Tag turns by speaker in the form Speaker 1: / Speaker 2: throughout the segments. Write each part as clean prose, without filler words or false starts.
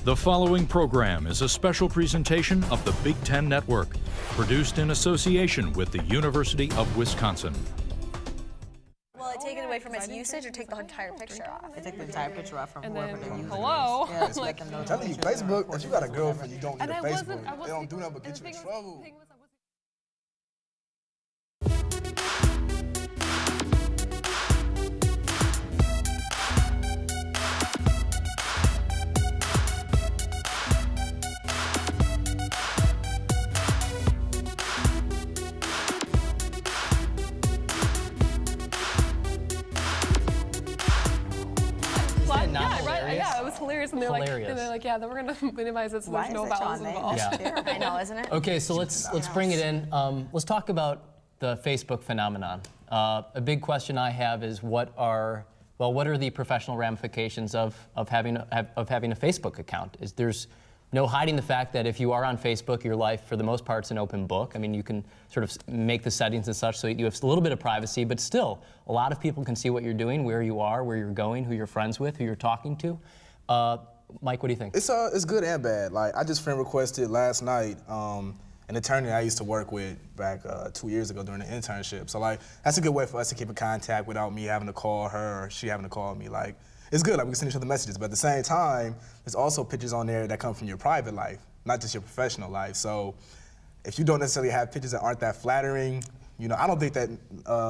Speaker 1: The following program is a special presentation of the Big Ten Network, produced in association with the University of Wisconsin.
Speaker 2: Will it take it away from its usage or take the entire picture off?
Speaker 3: They take the entire picture off from whoever they're using.
Speaker 4: Hello?
Speaker 3: Yeah, it's let them know.
Speaker 5: I'm telling you, Facebook, if you got a girlfriend, you don't need a Facebook. They don't do nothing but get you in trouble.
Speaker 4: Yeah, it was hilarious. And they're like, yeah, then we're gonna minimize it so there's no vowels involved.
Speaker 2: Yeah. I know, isn't it?
Speaker 6: Okay, so let's bring it in. Let's talk about the Facebook phenomenon. A big question I have is what are the professional ramifications of having a Facebook account? There's no hiding the fact that if you are on Facebook, your life, for the most part, is an open book. I mean, you can sort of make the settings and such so you have a little bit of privacy, but still, a lot of people can see what you're doing, where you are, where you're going, who you're friends with, who you're talking to. Mike, what do you think?
Speaker 5: It's good and bad. Like, I just friend requested last night an attorney I used to work with back 2 years ago during the internship. So, like, that's a good way for us to keep in contact without me having to call her or she having to call me. Like, it's good, like we can send each other messages, but at the same time, there's also pictures on there that come from your private life, not just your professional life. So if you don't necessarily have pictures that aren't that flattering, you know, I don't think that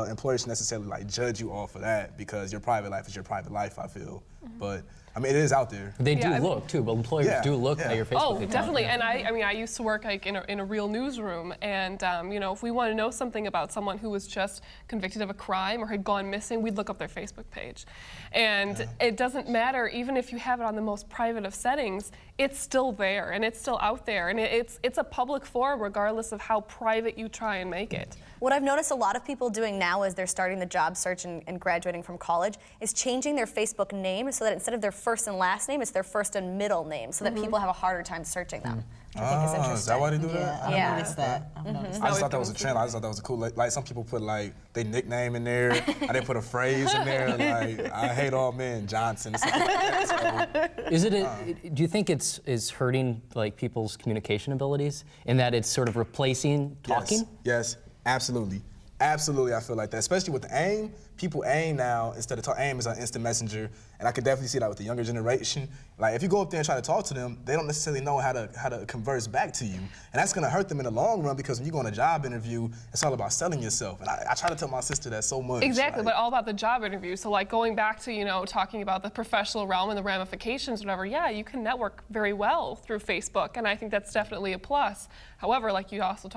Speaker 5: employers should necessarily like judge you off for that because your private life is your private life, I feel. But I mean, it is out there.
Speaker 6: They do look too, but employers do look at your Facebook account.
Speaker 4: Oh, definitely. And I mean, I used to work like in a real newsroom, and you know, if we want to know something about someone who was just convicted of a crime or had gone missing, we'd look up their Facebook page. And it doesn't matter, even if you have it on the most private of settings, it's still there and it's still out there, and it's a public forum regardless of how private you try and make it.
Speaker 2: What I've noticed a lot of people doing now as they're starting the job search and graduating from college is changing their Facebook name so that instead of their first and last name, it's their first and middle name, so that people have a harder time searching them. I think is interesting.
Speaker 5: Is that why they do that?
Speaker 3: Yeah, I noticed that.
Speaker 5: I just thought that was a trend. I just thought that was cool. Like some people put like their nickname in there. I didn't put a phrase in there. Like, I hate all men, Johnson. Or something like that. So,
Speaker 6: is it? Do you think it's hurting like people's communication abilities in that it's sort of replacing talking?
Speaker 5: Yes, absolutely. Absolutely, I feel like that. Especially with the AIM, people AIM now instead of talk. AIM is an instant messenger, and I could definitely see that with the younger generation. Like, if you go up there and try to talk to them, they don't necessarily know how to converse back to you, and that's gonna hurt them in the long run because when you go on a job interview, it's all about selling yourself. And I try to tell my sister that so much.
Speaker 4: Exactly,
Speaker 5: like,
Speaker 4: but all about the job interview. So, like going back to talking about the professional realm and the ramifications, whatever. Yeah, you can network very well through Facebook, and I think that's definitely a plus. However, like you also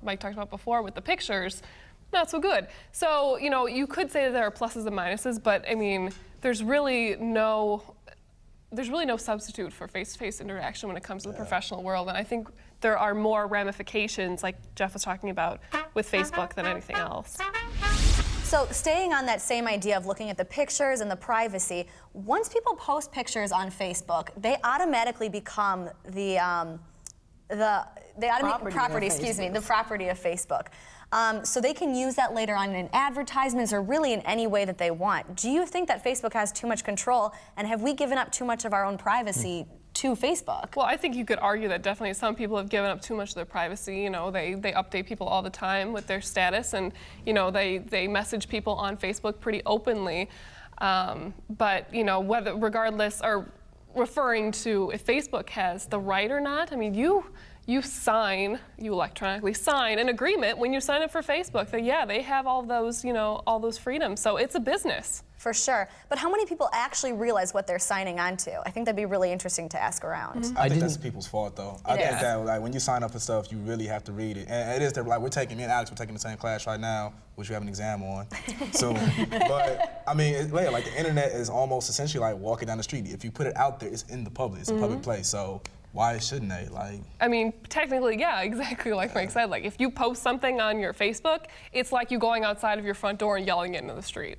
Speaker 4: Mike talked about before with the pictures. Not so good. So, you could say that there are pluses and minuses, but I mean, there's really no substitute for face-to-face interaction when it comes to the professional world, and I think there are more ramifications, like Jeff was talking about, with Facebook than anything else.
Speaker 2: So staying on that same idea of looking at the pictures and the privacy, once people post pictures on Facebook, they automatically become the property of Facebook. So they can use that later on in advertisements or really in any way that they want. Do you think that Facebook has too much control, and have we given up too much of our own privacy to Facebook?
Speaker 4: Well, I think you could argue that definitely some people have given up too much of their privacy. They update people all the time with their status, and they message people on Facebook pretty openly. But regardless, or referring to if Facebook has the right or not, I mean, you electronically sign an agreement when you sign up for Facebook that they have all those freedoms. So it's a business.
Speaker 2: For sure. But how many people actually realize what they're signing on to? I think that'd be really interesting to ask around.
Speaker 5: I think that's people's fault, though. I think that like when you sign up for stuff, you really have to read it. And it is like me and Alex, we're taking the same class right now, which we have an exam on soon. But I mean, like the internet is almost essentially like walking down the street. If you put it out there, it's in the public. It's a public place. So why shouldn't they? Like, I mean,
Speaker 4: technically, yeah, exactly like Mike said. Like, if you post something on your Facebook, it's like you going outside of your front door and yelling it into the street.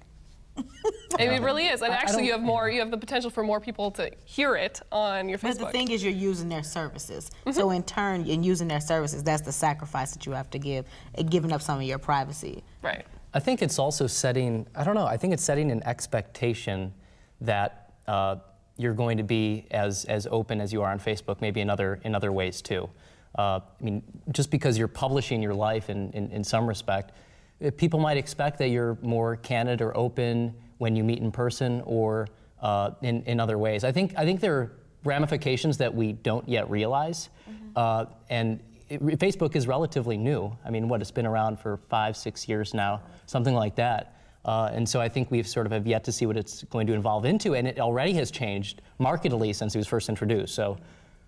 Speaker 4: I mean, it really is. And actually, you have the potential for more people to hear it on your Facebook.
Speaker 3: But the thing is, you're using their services. So in turn, in using their services, that's the sacrifice that you have to give, giving up some of your privacy.
Speaker 4: Right.
Speaker 6: I think it's also setting, I think it's setting an expectation that you're going to be as open as you are on Facebook, maybe in other ways too. I mean, just because you're publishing your life in some respect, people might expect that you're more candid or open when you meet in person or in other ways. I think there are ramifications that we don't yet realize, and Facebook is relatively new. I mean, it's been around for 5-6 years now, something like that. And so I think we've sort of have yet to see what it's going to evolve into, and it already has changed markedly since it was first introduced. So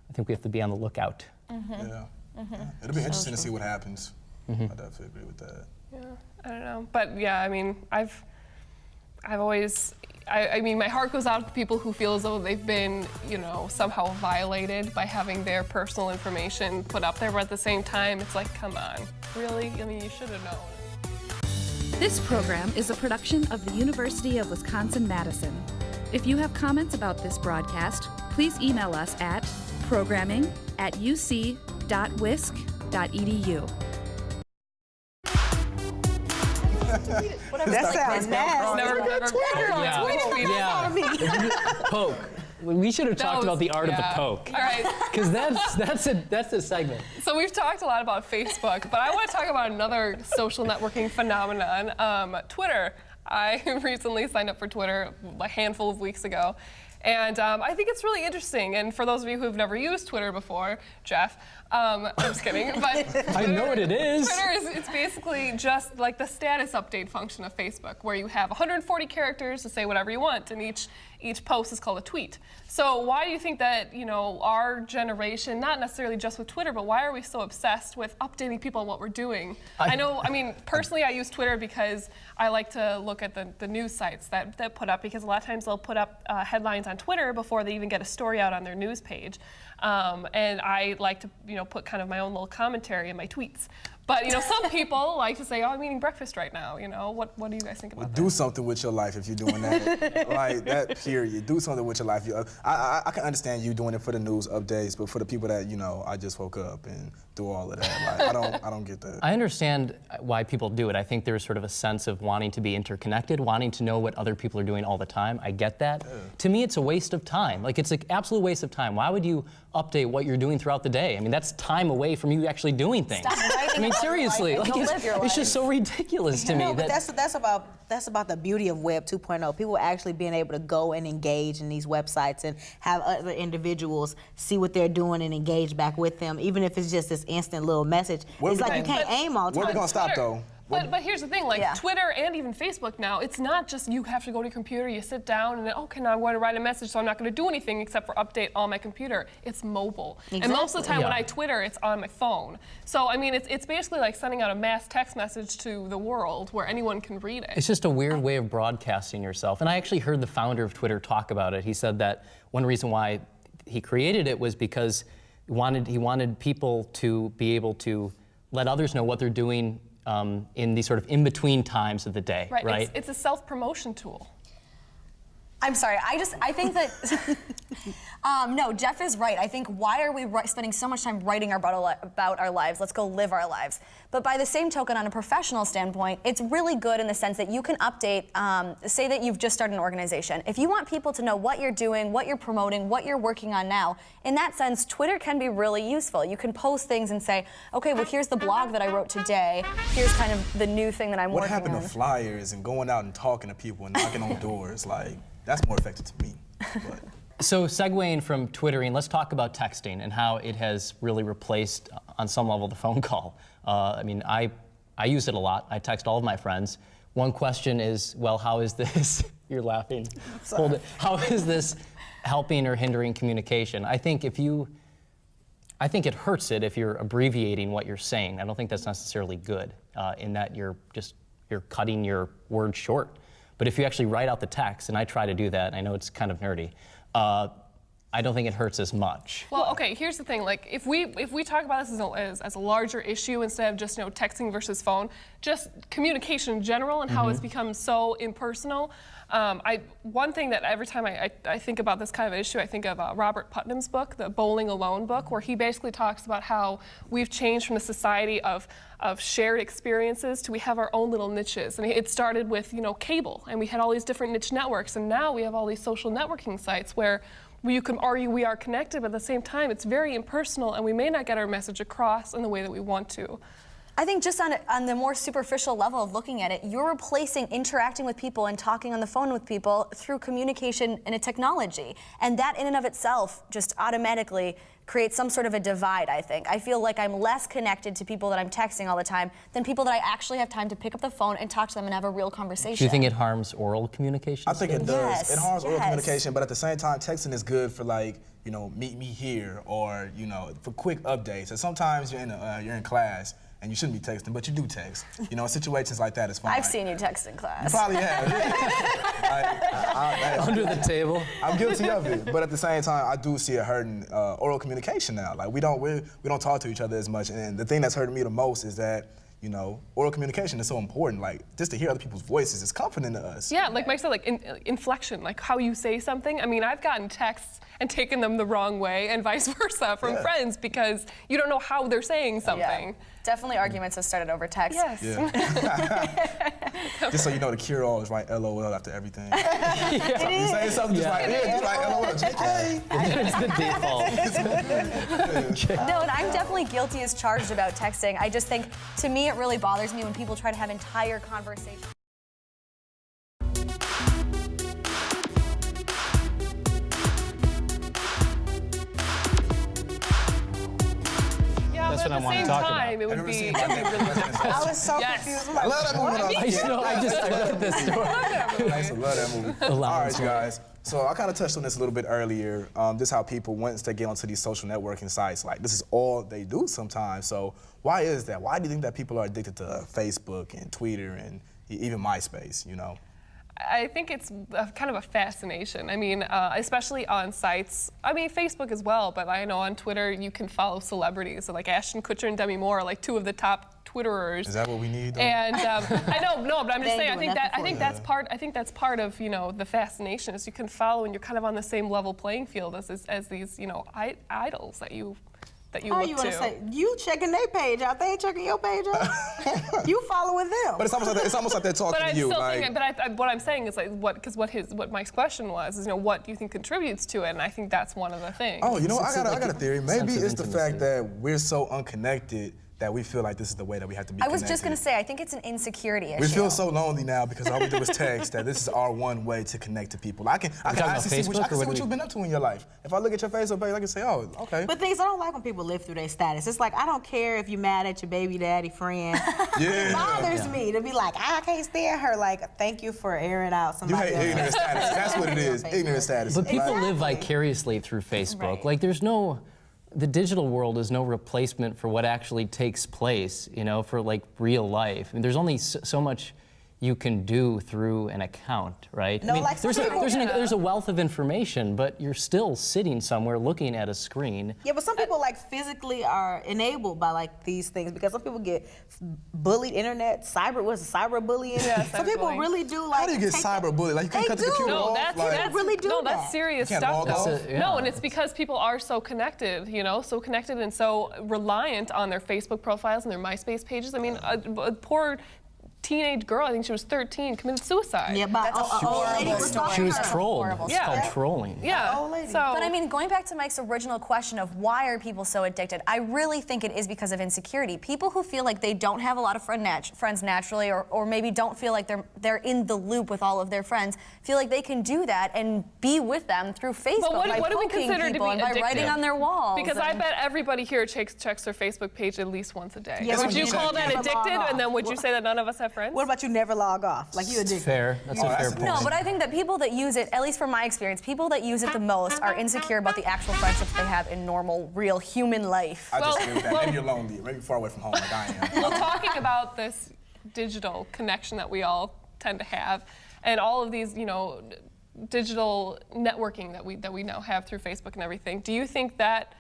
Speaker 6: I think we have to be on the lookout.
Speaker 5: Yeah. It'll be interesting to see what happens. I definitely agree with that.
Speaker 4: Yeah, I don't know, but yeah, I mean, I've always, I mean, my heart goes out to the people who feel as though they've been, somehow violated by having their personal information put up there, but at the same time, it's like, come on, really? I mean, you should have known.
Speaker 7: This program is a production of the University of Wisconsin-Madison. If you have comments about this broadcast, please email us at programming@uc.wisc.edu.
Speaker 3: That sounds nasty.
Speaker 6: Poke. We should have talked about the art of the poke.
Speaker 4: All right.
Speaker 6: Because that's a segment.
Speaker 4: So we've talked a lot about Facebook, but I want to talk about another social networking phenomenon, Twitter. I recently signed up for Twitter a handful of weeks ago. And I think it's really interesting. And for those of you who have never used Twitter before, Jeff, I'm just kidding. But
Speaker 6: I know what it is.
Speaker 4: Twitter it's basically just like the status update function of Facebook, where you have 140 characters to say whatever you want, and each post is called a tweet. So why do you think that our generation, not necessarily just with Twitter, but why are we so obsessed with updating people on what we're doing? I mean, personally, I use Twitter because I like to look at the news sites that put up, because a lot of times they'll put up headlines on Twitter before they even get a story out on their news page. And I like to, put kind of my own little commentary in my tweets. But some people like to say, "Oh, I'm eating breakfast right now." What do you guys think about that?
Speaker 5: Do something with your life if you're doing that. Like that. Period. Do something with your life. I can understand you doing it for the news updates, but for the people that I just woke up and do all of that. Like I don't get that.
Speaker 6: I understand why people do it. I think there's sort of a sense of wanting to be interconnected, wanting to know what other people are doing all the time. I get that. Yeah. To me, it's a waste of time. Like, it's an absolute waste of time. Why would you update what you're doing throughout the day? I mean, that's time away from you actually doing things.
Speaker 2: Stop writing.
Speaker 6: I mean, seriously, like it's just so ridiculous to me.
Speaker 3: No, but that's about the beauty of Web 2.0. People actually being able to go and engage in these websites and have other individuals see what they're doing and engage back with them, even if it's just this instant little message. It's like you can't aim all the time.
Speaker 5: Where are we gonna stop though?
Speaker 4: But here's the thing, Twitter and even Facebook now, it's not just you have to go to your computer, you sit down, and then, okay, now I'm going to write a message, so I'm not going to do anything except for update on my computer. It's mobile. Exactly. And most of the time when I Twitter, it's on my phone. So, I mean, it's basically like sending out a mass text message to the world where anyone can read it.
Speaker 6: It's just a weird way of broadcasting yourself. And I actually heard the founder of Twitter talk about it. He said that one reason why he created it was because he wanted people to be able to let others know what they're doing in these sort of in-between times of the day, right?
Speaker 4: It's a self-promotion tool.
Speaker 2: I'm sorry, I think that, no, Jeff is right. I think, why are we spending so much time writing about our lives? Let's go live our lives. But by the same token, on a professional standpoint, it's really good in the sense that you can update, say that you've just started an organization. If you want people to know what you're doing, what you're promoting, what you're working on now, in that sense, Twitter can be really useful. You can post things and say, okay, well, here's the blog that I wrote today. Here's kind of the new thing that I'm working on.
Speaker 5: What happened to flyers and going out and talking to people and knocking on doors? Like, that's more effective to me. But.
Speaker 6: So segueing from Twittering, let's talk about texting and how it has really replaced, on some level, the phone call. I mean, I use it a lot. I text all of my friends. One question is, well, how is this? You're laughing. Hold it. How is this helping or hindering communication? I think it hurts it if you're abbreviating what you're saying. I don't think that's necessarily good, in that you're cutting your words short. But if you actually write out the text, and I try to do that, and I know it's kind of nerdy, I don't think it hurts as much.
Speaker 4: Well, okay, here's the thing. Like, if we talk about this as a larger issue instead of just texting versus phone, just communication in general and how it's become so impersonal. One thing that every time I think about this kind of issue, I think of Robert Putnam's book, the Bowling Alone book, where he basically talks about how we've changed from a society of shared experiences to we have our own little niches. And it started with cable, and we had all these different niche networks, and now we have all these social networking sites where we are connected, but at the same time, it's very impersonal, and we may not get our message across in the way that we want to.
Speaker 2: I think just on the more superficial level of looking at it, you're replacing interacting with people and talking on the phone with people through communication and a technology. And that in and of itself just automatically creates some sort of a divide, I think. I feel like I'm less connected to people that I'm texting all the time than people that I actually have time to pick up the phone and talk to them and have a real conversation.
Speaker 6: Do you think it harms oral communication?
Speaker 5: I think it does.
Speaker 2: Yes,
Speaker 5: It harms oral
Speaker 2: yes.
Speaker 5: communication, but at the same time, texting is good for like, you know, meet me here, or you know, for quick updates. And sometimes you're in class and you shouldn't be texting, but you do text. You know, in situations like that, it's fine.
Speaker 2: I've seen you text in class.
Speaker 5: You probably have.
Speaker 6: Under the table.
Speaker 5: I'm guilty of it, but at the same time, I do see it hurting oral communication now. Like we don't talk to each other as much, and the thing that's hurting me the most is that, you know, oral communication is so important. Like just to hear other people's voices is comforting to us.
Speaker 4: Yeah, like Mike said, like inflection, like how you say something. I mean, I've gotten texts and taken them the wrong way, and vice versa from friends, because you don't know how they're saying something.
Speaker 2: Yeah. Definitely arguments have started over text.
Speaker 4: Yes.
Speaker 5: Yeah. Just so you know, the cure-all is write LOL after everything. You say something, just write LOL, JK.
Speaker 6: It's the default.
Speaker 2: No, and I'm definitely guilty as charged about texting. I just think, to me, it really bothers me when people try to have entire conversations.
Speaker 4: Yeah,
Speaker 6: That's
Speaker 4: but
Speaker 6: what I
Speaker 4: at the
Speaker 6: want to
Speaker 4: same
Speaker 6: talk about.
Speaker 4: time, it would be.
Speaker 3: I was so confused. I'm like,
Speaker 5: I love that movie when I was a kid.
Speaker 6: I just read this story.
Speaker 5: I used to love that movie. All right, you guys. So I kind of touched on this a little bit earlier. Just how people, once they get onto these social networking sites, like this is all they do sometimes. So why is that? Why do you think that people are addicted to Facebook and Twitter and even MySpace, you know?
Speaker 4: I think it's kind of a fascination. I mean, especially on sites. I mean, Facebook as well, but I know on Twitter you can follow celebrities. So like Ashton Kutcher and Demi Moore are like two of the top Twitterers.
Speaker 5: Is that what we need, though?
Speaker 4: And I know, no, but I'm just
Speaker 3: They
Speaker 4: saying.
Speaker 3: doing that
Speaker 4: I
Speaker 3: before
Speaker 4: think that's part. I think that's part of, you know, the fascination is you can follow and you're kind of on the same level playing field as these, you know, idols that you
Speaker 3: How
Speaker 4: look
Speaker 3: you
Speaker 4: to.
Speaker 3: want to say, you checking their page out, they ain't checking your page out. You following them.
Speaker 5: But it's almost like they're talking
Speaker 4: But I'm
Speaker 5: to you.
Speaker 4: still
Speaker 5: Like,
Speaker 4: thinking, what I'm saying is like what Mike's question was is, you know, what do you think contributes to it? And I think that's one of the things.
Speaker 5: oh, you know, I
Speaker 6: It's
Speaker 5: got
Speaker 6: like
Speaker 5: a theory. Maybe
Speaker 6: sense of
Speaker 5: it's the fact
Speaker 6: intimacy.
Speaker 5: that we're so unconnected that we feel like this is the way that we have to be
Speaker 2: I
Speaker 5: connected.
Speaker 2: was just going to say, I think it's an insecurity issue.
Speaker 5: We feel so lonely now because all we do is text that this is our one way to connect to people. I can
Speaker 6: talking about
Speaker 5: actually see
Speaker 6: Facebook, or what
Speaker 5: what
Speaker 6: do
Speaker 5: you've been up to in your life. If I look at your Facebook page, I can say, oh, okay.
Speaker 3: But things I don't like when people live through their status. It's like, I don't care if you're mad at your baby daddy friend.
Speaker 5: Yeah.
Speaker 3: It bothers me to be like, I can't stand her. Like, thank you for airing out
Speaker 5: You
Speaker 3: somebody
Speaker 5: hate
Speaker 3: else's
Speaker 5: ignorant status. That's what it is.
Speaker 3: Facebook.
Speaker 5: Ignorant status.
Speaker 6: But people
Speaker 5: Like,
Speaker 6: live vicariously through Facebook.
Speaker 2: Right.
Speaker 6: Like the digital world is no replacement for what actually takes place, you know, for like real life. I mean, there's only so much you can do through an account, right?
Speaker 3: No,
Speaker 6: I mean,
Speaker 3: like some people-
Speaker 6: there's a wealth of information, but you're still sitting somewhere looking at a screen.
Speaker 3: Yeah, but some people like physically are enabled by like these things because some people get bullied cyberbullying.
Speaker 4: Yeah,
Speaker 3: some people
Speaker 4: cyberbullying.
Speaker 3: really do like.
Speaker 5: how do you get
Speaker 3: take-
Speaker 5: cyberbullied? Like you can't
Speaker 3: They
Speaker 5: cut the
Speaker 3: do.
Speaker 5: computer
Speaker 4: No,
Speaker 5: off?
Speaker 4: that's
Speaker 5: like,
Speaker 3: really do
Speaker 4: that's
Speaker 3: that.
Speaker 4: serious
Speaker 5: You can't
Speaker 4: stuff.
Speaker 5: log off?
Speaker 4: Though.
Speaker 6: That's a-
Speaker 4: No,
Speaker 6: yeah.
Speaker 4: and it's because people are so connected, you know, so connected and so reliant on their Facebook profiles and their MySpace pages. I mean, a poor teenage girl, I think she was 13, committed suicide.
Speaker 3: Yeah, but
Speaker 2: That's a
Speaker 3: old lady
Speaker 2: horrible
Speaker 3: was
Speaker 2: story.
Speaker 3: talking
Speaker 6: She was
Speaker 3: to her.
Speaker 6: trolled.
Speaker 2: horrible
Speaker 6: It's
Speaker 4: story.
Speaker 6: called
Speaker 4: Yeah.
Speaker 6: trolling.
Speaker 4: Yeah.
Speaker 3: old lady.
Speaker 4: So,
Speaker 2: But I mean, going back to Mike's original question of why are people so addicted, I really think it is because of insecurity. People who feel like they don't have a lot of friends naturally, or maybe don't feel like they're in the loop with all of their friends, feel like they can do that and be with them through Facebook
Speaker 4: but
Speaker 2: by
Speaker 4: what do we
Speaker 2: poking
Speaker 4: consider to
Speaker 2: people
Speaker 4: be
Speaker 2: and by
Speaker 4: addictive?
Speaker 2: writing on their walls.
Speaker 4: Because I
Speaker 2: and-
Speaker 4: bet everybody here checks their Facebook page at least once a day.
Speaker 3: Yeah,
Speaker 4: would
Speaker 3: but
Speaker 4: you
Speaker 3: you
Speaker 4: call
Speaker 3: never
Speaker 4: that
Speaker 3: log
Speaker 4: addicted?
Speaker 3: off.
Speaker 4: And then would you say that none of us have friends?
Speaker 3: What about you never log off? Like you
Speaker 6: It's
Speaker 3: addicted.
Speaker 6: fair. That's a fair
Speaker 5: that's-
Speaker 6: point.
Speaker 2: No, but I think that people that use it, at least from my experience, people that use it the most are insecure about the actual friendships they have in normal, real human life.
Speaker 5: I
Speaker 4: Well-
Speaker 5: just agree with that.
Speaker 4: well-
Speaker 5: Maybe you're lonely. Maybe far away from home like I am.
Speaker 4: Well, talking about this digital connection that we all tend to have, and all of these, you know, digital networking that we now have through Facebook and everything, do you think that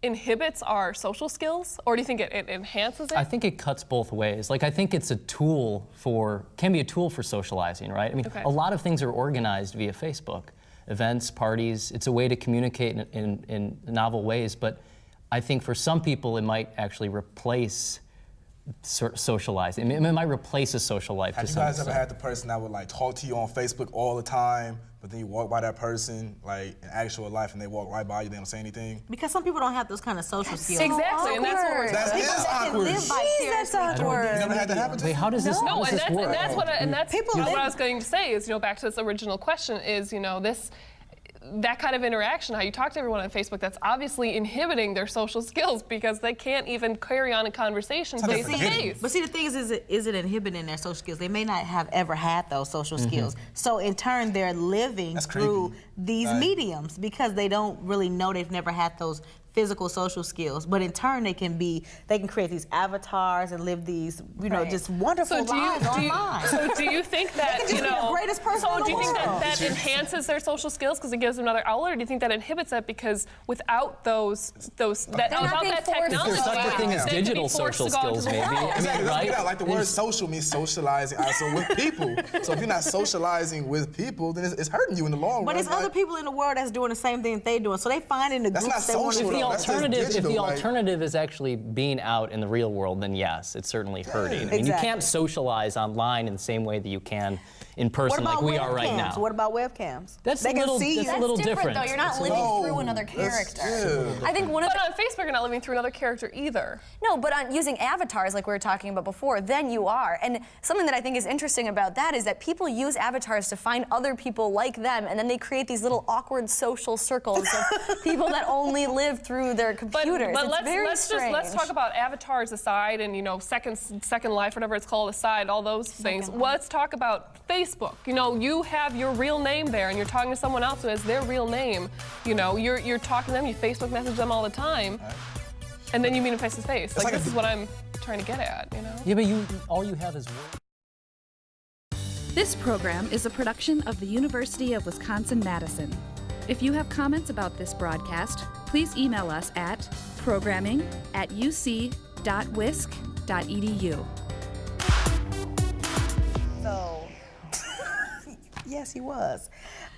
Speaker 4: inhibits our social skills, or do you think it enhances it?
Speaker 6: I think it cuts both ways. Like, I think it's can be a tool for socializing, right? I mean,
Speaker 4: Okay.
Speaker 6: a lot of things are organized via Facebook. Events, parties, it's a way to communicate in novel ways, but I think for some people it might actually replace socializing. I mean, it might replace a social life
Speaker 5: Have
Speaker 6: to
Speaker 5: you
Speaker 6: some
Speaker 5: guys ever
Speaker 6: extent.
Speaker 5: had the person that would like talk to you on Facebook all the time, but then you walk by that person, like in actual life, and they walk right by you, they don't say anything.
Speaker 3: Because some people don't have those kind of social skills.
Speaker 4: Exactly, and that's what we're
Speaker 5: That's
Speaker 3: People that can
Speaker 5: awkward.
Speaker 3: live vicariously
Speaker 2: that's awkward.
Speaker 5: You never had that happen to
Speaker 6: Wait,
Speaker 5: you?
Speaker 6: how does this,
Speaker 4: No,
Speaker 6: how does this work?
Speaker 4: and that's what
Speaker 3: People
Speaker 4: what
Speaker 3: live-
Speaker 4: I was going to say is, back to this original question is, that kind of interaction, how you talk to everyone on Facebook, that's obviously inhibiting their social skills because they can't even carry on a conversation face to face.
Speaker 3: But see, the thing is it inhibiting their social skills? They may not have ever had those social skills. So in turn, they're living
Speaker 5: That's
Speaker 3: through
Speaker 5: creepy.
Speaker 3: these
Speaker 5: Right.
Speaker 3: mediums because they don't really know, they've never had those physical social skills. But in turn, they can create these avatars and live these,
Speaker 2: Right.
Speaker 3: just wonderful lives online.
Speaker 4: So do you think that,
Speaker 3: can just be the greatest person
Speaker 4: so
Speaker 3: in the
Speaker 4: do you think
Speaker 3: world.
Speaker 4: that enhances their social skills because it gives them another outlet, or do you think that inhibits it because without those
Speaker 2: not
Speaker 4: without
Speaker 2: being
Speaker 4: that
Speaker 2: forced to
Speaker 4: technology,
Speaker 6: There's such a thing as
Speaker 4: they could be
Speaker 6: digital
Speaker 4: forced
Speaker 6: social
Speaker 4: to go into
Speaker 6: skills,
Speaker 4: the
Speaker 6: maybe.
Speaker 4: world.
Speaker 6: I mean,
Speaker 5: Exactly, let's
Speaker 6: right?
Speaker 5: get out. Like the word social means socializing also with people. So if you're not socializing with people, then it's hurting you in the long
Speaker 3: But
Speaker 5: run.
Speaker 3: it's other people in the world that's doing the same thing that they're doing. So they find in the
Speaker 5: That's
Speaker 3: groups
Speaker 5: not
Speaker 3: they want to
Speaker 5: social,
Speaker 3: be.
Speaker 5: though. That's just
Speaker 6: If the
Speaker 5: digital, like-
Speaker 6: alternative is actually being out in the real world, then yes, it's certainly hurting. I mean, you
Speaker 3: Exactly.
Speaker 6: can't socialize online in the same way that you can in
Speaker 3: What
Speaker 6: person,
Speaker 3: about
Speaker 6: like we are right
Speaker 3: webcams?
Speaker 6: now.
Speaker 3: What about webcams?
Speaker 6: That's
Speaker 3: they
Speaker 6: a
Speaker 3: can
Speaker 6: little-
Speaker 3: see
Speaker 6: that's
Speaker 3: you.
Speaker 6: a little
Speaker 2: That's different,
Speaker 6: different.
Speaker 2: though. You're not living
Speaker 5: No,
Speaker 2: through another
Speaker 5: that's-
Speaker 2: character.
Speaker 5: yeah.
Speaker 2: I think one of
Speaker 4: But
Speaker 2: the
Speaker 4: on Facebook, you're not living through another character either.
Speaker 2: No, but on using avatars like we were talking about before, then you are. And something that I think is interesting about that is that people use avatars to find other people like them, and then they create these little awkward social circles of people that only live through their computers.
Speaker 4: But
Speaker 2: It's
Speaker 4: let's
Speaker 2: very
Speaker 4: let's
Speaker 2: strange.
Speaker 4: talk about avatars aside and second life, whatever it's called aside, all those things.
Speaker 2: Life.
Speaker 4: Let's talk about Facebook. You have your real name there, and you're talking to someone else who has their real name. You're talking to them, you Facebook message them all the time, and then you meet them face to face. Like
Speaker 5: like a-
Speaker 4: this is what I'm trying to get at.
Speaker 6: Yeah, but all you have is work.
Speaker 7: This program is a production of the University of Wisconsin-Madison. If you have comments about this broadcast, please email us at programming@uc.wisc.edu.
Speaker 3: So, yes, he was.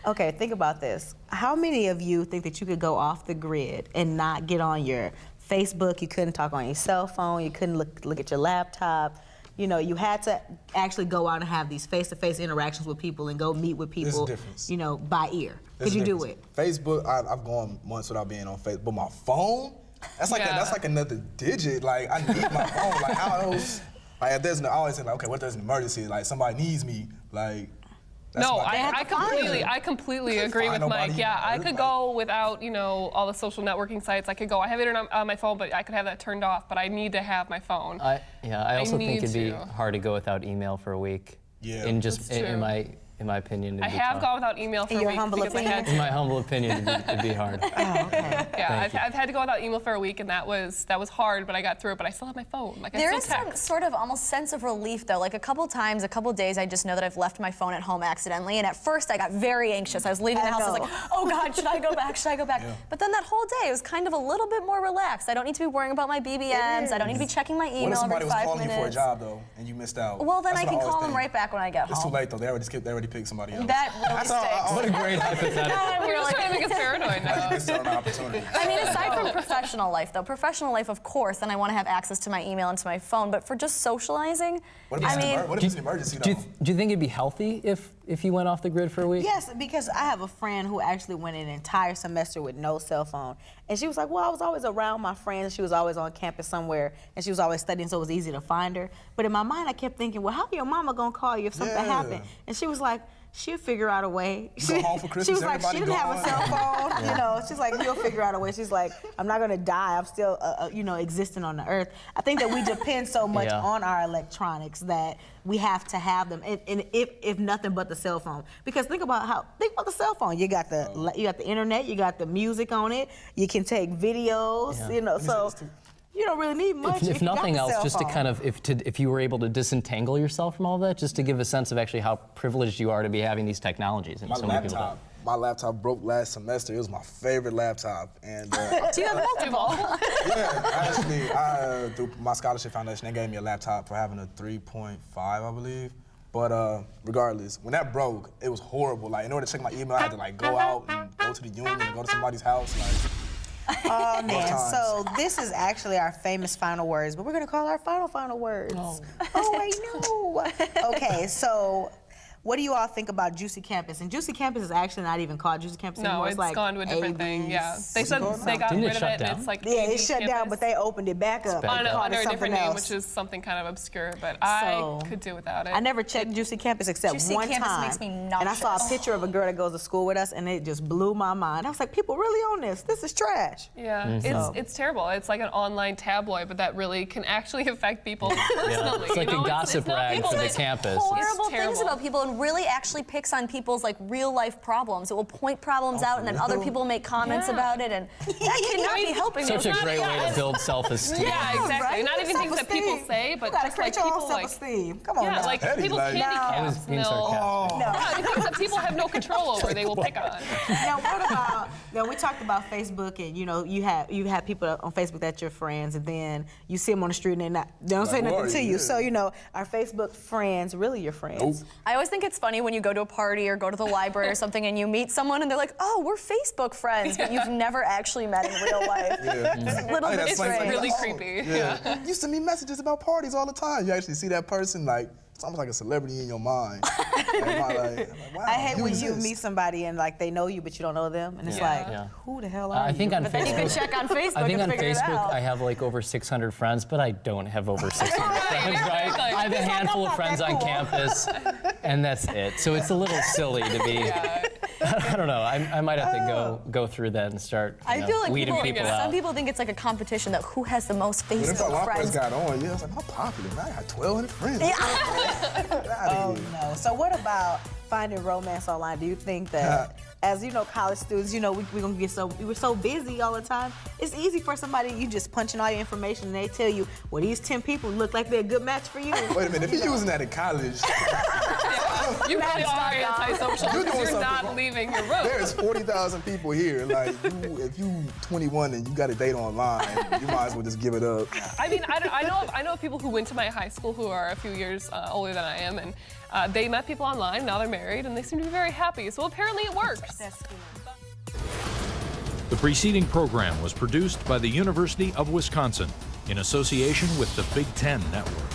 Speaker 3: Okay, think about this. How many of you think that you could go off the grid and not get on your Facebook? You couldn't talk on your cell phone. You couldn't look at your laptop. You had to actually go out and have these face-to-face interactions with people and go meet with
Speaker 5: There's a
Speaker 3: people,
Speaker 5: difference.
Speaker 3: by ear. Could
Speaker 5: There's a
Speaker 3: you do
Speaker 5: difference.
Speaker 3: it?
Speaker 5: Facebook, I've gone months without being on Facebook, but my phone, that's like
Speaker 4: Yeah.
Speaker 5: that's like another digit. Like I need my phone. Like how else? Like if there's I always think like, okay, what if there's an emergency? Like somebody needs me. Like that's
Speaker 4: No,
Speaker 5: my-
Speaker 4: I completely agree with
Speaker 5: find
Speaker 4: Mike.
Speaker 5: nobody
Speaker 4: Yeah, I
Speaker 5: on
Speaker 4: could
Speaker 5: Earth,
Speaker 4: go without, all the social networking sites. I could go. I have internet on my phone, but I could have that turned off. But I need to have my phone.
Speaker 6: I also think
Speaker 4: need
Speaker 6: it'd be
Speaker 4: to.
Speaker 6: hard to go without email for a week.
Speaker 5: Yeah.
Speaker 6: In
Speaker 4: true.
Speaker 6: in my opinion, it'd
Speaker 4: I
Speaker 6: be
Speaker 4: have
Speaker 6: tough.
Speaker 4: gone without email for
Speaker 3: In
Speaker 4: a
Speaker 3: your
Speaker 4: week
Speaker 3: humble
Speaker 4: because I had
Speaker 6: In my humble opinion, it'd be hard.
Speaker 4: Yeah, I've had to go without email for a week, and that was hard, but I got through it. But I still have my phone. Like
Speaker 2: There
Speaker 4: I
Speaker 2: is
Speaker 4: still
Speaker 2: some
Speaker 4: text.
Speaker 2: sort of almost sense of relief, though. Like a couple days, I just know that I've left my phone at home accidentally. And at first, I got very anxious. I was leaving the house. I was like, oh, God, should I go back? Should I go back?
Speaker 5: Yeah.
Speaker 2: But then that whole day, it was kind of a little bit more relaxed. I don't need to be worrying about my BBMs. I don't need to be checking my
Speaker 5: What if
Speaker 2: email
Speaker 5: somebody
Speaker 2: every
Speaker 5: was
Speaker 2: 5
Speaker 5: calling
Speaker 2: minutes.
Speaker 5: you for a job though, and you missed out?
Speaker 2: Well, then
Speaker 5: That's
Speaker 2: I
Speaker 5: what
Speaker 2: can
Speaker 5: always
Speaker 2: call them
Speaker 5: think.
Speaker 2: right back when I get
Speaker 5: It's
Speaker 2: home.
Speaker 5: too late though. They already picked somebody else.
Speaker 2: That really
Speaker 5: That's all-
Speaker 2: stinks.
Speaker 6: What a great hypothetical.
Speaker 4: We're just trying to make us paranoid
Speaker 5: Like you
Speaker 4: now.
Speaker 5: missed out on an opportunity.
Speaker 2: I mean, aside from professional life, though, professional life, of course, then I want to have access to my email and to my phone. But for just socializing,
Speaker 5: What if it's an emergency
Speaker 6: Do
Speaker 5: though?
Speaker 6: you think it'd be healthy if you went off the grid for a week?
Speaker 3: Yes, because I have a friend who actually went an entire semester with no cell phone. And she was like, well, I was always around my friends. She was always on campus somewhere, and she was always studying, so it was easy to find her. But in my mind, I kept thinking, well, how your mama gonna call you if something
Speaker 5: Yeah.
Speaker 3: happened? And she was like, she'll figure out a way.
Speaker 5: go home for
Speaker 3: She
Speaker 5: Christmas,
Speaker 3: was like, she
Speaker 5: everybody
Speaker 3: didn't have a
Speaker 5: gone.
Speaker 3: cell phone. She's like, you'll figure out a way. She's like, I'm not gonna die. I'm still, existing on the earth. I think that we depend so much
Speaker 6: Yeah.
Speaker 3: on our electronics that we have to have them, and if nothing but the cell phone. Because think about the cell phone. You got the internet, you got the music on it. You can take videos.
Speaker 6: Yeah.
Speaker 3: So you don't really need much.
Speaker 6: If
Speaker 3: you got
Speaker 6: nothing
Speaker 3: the
Speaker 6: else,
Speaker 3: cell
Speaker 6: just to
Speaker 3: phone.
Speaker 6: kind of, if you were able to disentangle yourself from all that, just to give a sense of actually how privileged you are to be having these technologies. And so many people don't.
Speaker 5: My laptop broke last semester. It was my favorite laptop, and
Speaker 2: do you have multiple?
Speaker 5: I through my scholarship foundation, they gave me a laptop for having a 3.5, I believe. But regardless, when that broke, it was horrible. Like in order to check my email, I had to go out and go to the union and go to somebody's house.
Speaker 3: Oh man,
Speaker 5: times.
Speaker 3: so this is actually our famous final words, but we're gonna call our final words. Oh wait, no. Okay, so what do you all think about Juicy Campus? And Juicy Campus is actually not even called Juicy Campus
Speaker 4: No,
Speaker 3: anymore.
Speaker 4: it's
Speaker 3: like
Speaker 4: gone to a different thing. Yeah, they said they got
Speaker 6: Didn't it
Speaker 4: rid of
Speaker 6: shut
Speaker 4: it.
Speaker 6: down?
Speaker 4: And it's like
Speaker 3: Yeah, it
Speaker 4: AB
Speaker 3: shut down,
Speaker 4: campus.
Speaker 3: but they opened it back up.
Speaker 6: back
Speaker 3: and
Speaker 6: up.
Speaker 3: called
Speaker 4: Under
Speaker 3: it
Speaker 4: a different
Speaker 3: something
Speaker 4: name,
Speaker 3: else.
Speaker 4: which is something kind of obscure, but
Speaker 3: So,
Speaker 4: I could do without it.
Speaker 3: I never checked Juicy Campus except
Speaker 2: Juicy
Speaker 3: one
Speaker 2: Campus
Speaker 3: time.
Speaker 2: makes me
Speaker 3: and I saw a
Speaker 2: nauseous.
Speaker 3: picture of a girl that goes to school with us, and it just blew my mind. I was like, people really on this? This is trash.
Speaker 4: Yeah, it's terrible. It's like an online tabloid, but that really can actually affect people personally.
Speaker 6: It's like
Speaker 4: you know?
Speaker 6: a gossip
Speaker 4: not
Speaker 6: rag
Speaker 4: people
Speaker 6: for the
Speaker 4: that-
Speaker 6: campus.
Speaker 2: Horrible
Speaker 4: terrible.
Speaker 2: things about people and really actually picks on people's like real life problems. It will point problems out and then other people make comments about it, and that cannot be helping
Speaker 6: Such a
Speaker 2: you.
Speaker 6: great way to build self-esteem.
Speaker 4: Yeah, exactly.
Speaker 3: right?
Speaker 4: Not even things that people
Speaker 3: Self-esteem.
Speaker 4: say, but
Speaker 3: You gotta
Speaker 4: just like
Speaker 3: create your own
Speaker 4: people like
Speaker 3: self-esteem. Come on
Speaker 4: yeah,
Speaker 3: now.
Speaker 4: like
Speaker 5: Eddie's
Speaker 4: people's
Speaker 5: like-
Speaker 6: I was
Speaker 4: handicaps.
Speaker 6: being sarcastic.
Speaker 4: Yeah, things that people have no control over, they will pick on.
Speaker 3: Now, what about? Now we talked about Facebook, and you know, you have people on Facebook that you're friends, and then you see them on the street, and they don't say
Speaker 5: Like, who
Speaker 3: nothing
Speaker 5: are
Speaker 3: to
Speaker 5: you?
Speaker 3: you.
Speaker 5: Yeah.
Speaker 3: So you know, are Facebook friends really your friends?
Speaker 5: Nope.
Speaker 2: I always think it's funny when you go to a party or go to the library or something and you meet someone and they're like, oh, we're Facebook friends, but you've never actually met in real life. It's a little
Speaker 5: I think
Speaker 2: bit
Speaker 5: that's funny.
Speaker 2: strange.
Speaker 4: really
Speaker 5: Oh,
Speaker 4: creepy.
Speaker 5: Yeah. You send me messages about parties all the time. You actually see that person, like, it's almost like a celebrity in your mind. I'm like, wow,
Speaker 3: I hate when you
Speaker 5: exist.
Speaker 3: meet somebody and like they know you but you don't know them, and it's like,
Speaker 6: Yeah.
Speaker 3: who the hell are
Speaker 6: I
Speaker 3: you?
Speaker 6: think on
Speaker 2: But then you can
Speaker 6: Facebook,
Speaker 2: check on Facebook
Speaker 6: I think
Speaker 2: and
Speaker 6: on
Speaker 2: figure it
Speaker 6: Facebook
Speaker 2: out.
Speaker 6: I have like over 600 friends, but I don't have over 600 friends, right?
Speaker 4: exactly.
Speaker 6: I have a handful of
Speaker 3: not
Speaker 6: friends
Speaker 3: that
Speaker 6: on
Speaker 3: cool.
Speaker 6: campus, and that's it. So it's a little silly to be. I don't know. I might have to go through that and start
Speaker 2: I feel like
Speaker 6: weeding people out.
Speaker 2: some people think it's like a competition that who has the most
Speaker 5: When I
Speaker 2: Facebook
Speaker 5: first
Speaker 2: friends.
Speaker 5: got on, I was like, I'm popular, man. I got 1,200 friends.
Speaker 3: Oh no. So what about finding romance online? Do you think that, as you know, college students, you know, we're so busy all the time. It's easy for somebody, you just punch in all your information and they tell you, well, these 10 people look like they're a good match for you.
Speaker 5: Wait a minute, if you're using that in college,
Speaker 4: You really are antisocial
Speaker 5: You're
Speaker 4: because
Speaker 5: doing
Speaker 4: you're
Speaker 5: something
Speaker 4: not
Speaker 5: wrong.
Speaker 4: leaving your room.
Speaker 5: there's 40,000 people here. Like, if you 21 and you got a date online, you might as well just give it up.
Speaker 4: I mean, I know of people who went to my high school who are a few years older than I am, and they met people online. Now they're married, and they seem to be very happy. So apparently it works.
Speaker 1: The preceding program was produced by the University of Wisconsin in association with the Big Ten Network.